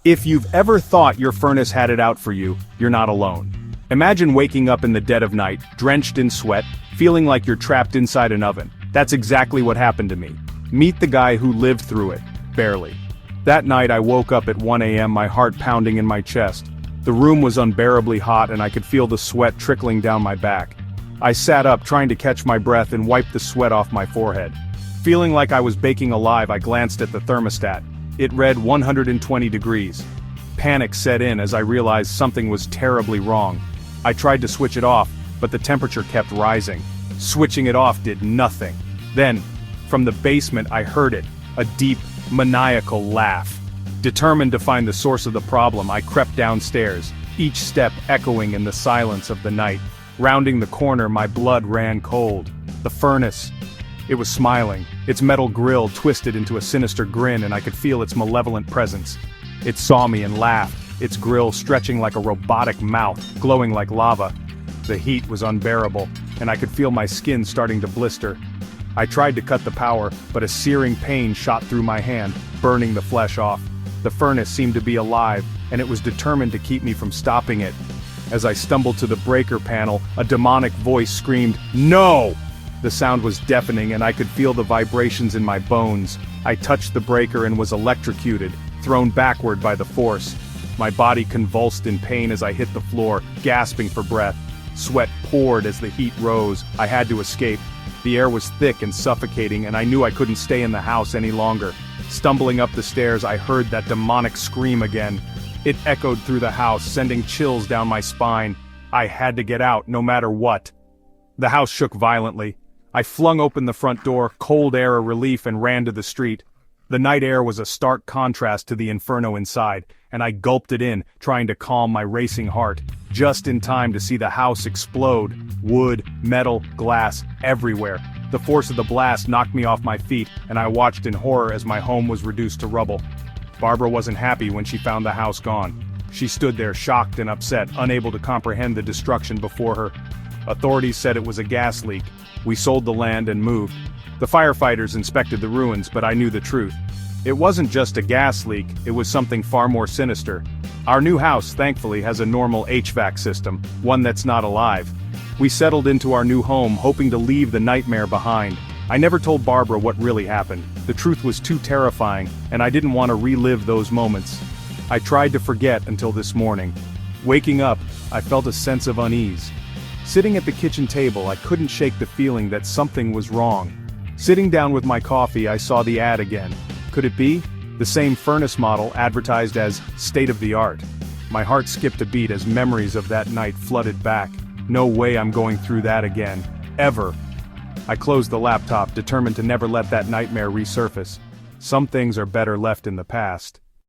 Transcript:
If you've ever thought your furnace had it out for you, you're not alone. Imagine waking up in the dead of night, drenched in sweat, feeling like you're trapped inside an oven. That's exactly what happened to me. Meet the guy who lived through it, barely. That night I woke up at 1 a.m., my heart pounding in my chest. The room was unbearably hot and I could feel the sweat trickling down my back. I sat up trying to catch my breath and wiped the sweat off my forehead. Feeling like I was baking alive, I glanced at the thermostat. It read 120 degrees. Panic set in as I realized something was terribly wrong. I tried to switch it off, but the temperature kept rising. Switching it off did nothing. Then, from the basement I heard it, a deep, maniacal laugh. Determined to find the source of the problem, I crept downstairs, each step echoing in the silence of the night. Rounding the corner, my blood ran cold. The furnace. It was smiling, its metal grill twisted into a sinister grin, and I could feel its malevolent presence. It saw me and laughed, its grill stretching like a robotic mouth, glowing like lava. The heat was unbearable, and I could feel my skin starting to blister. I tried to cut the power, but a searing pain shot through my hand, burning the flesh off. The furnace seemed to be alive, and it was determined to keep me from stopping it. As I stumbled to the breaker panel, a demonic voice screamed, "No!" The sound was deafening and I could feel the vibrations in my bones. I touched the breaker and was electrocuted, thrown backward by the force. My body convulsed in pain as I hit the floor, gasping for breath. Sweat poured as the heat rose. I had to escape. The air was thick and suffocating, and I knew I couldn't stay in the house any longer. Stumbling up the stairs, I heard that demonic scream again. It echoed through the house, sending chills down my spine. I had to get out, no matter what. The house shook violently. I flung open the front door, cold air a relief, and ran to the street. The night air was a stark contrast to the inferno inside, and I gulped it in, trying to calm my racing heart, just in time to see the house explode. Wood, metal, glass, everywhere. The force of the blast knocked me off my feet, and I watched in horror as my home was reduced to rubble. Barbara wasn't happy when she found the house gone. She stood there shocked and upset, unable to comprehend the destruction before her. Authorities said it was a gas leak. We sold the land and moved. The firefighters inspected the ruins, but I knew the truth. It wasn't just a gas leak, it was something far more sinister. Our new house, thankfully, has a normal HVAC system, one that's not alive. We settled into our new home, hoping to leave the nightmare behind. I never told Barbara what really happened. The truth was too terrifying, and I didn't want to relive those moments. I tried to forget until this morning. Waking up, I felt a sense of unease. Sitting at the kitchen table, I couldn't shake the feeling that something was wrong. Sitting down with my coffee, I saw the ad again. Could it be? The same furnace model advertised as state-of-the-art. My heart skipped a beat as memories of that night flooded back. No way I'm going through that again. Ever. I closed the laptop, determined to never let that nightmare resurface. Some things are better left in the past.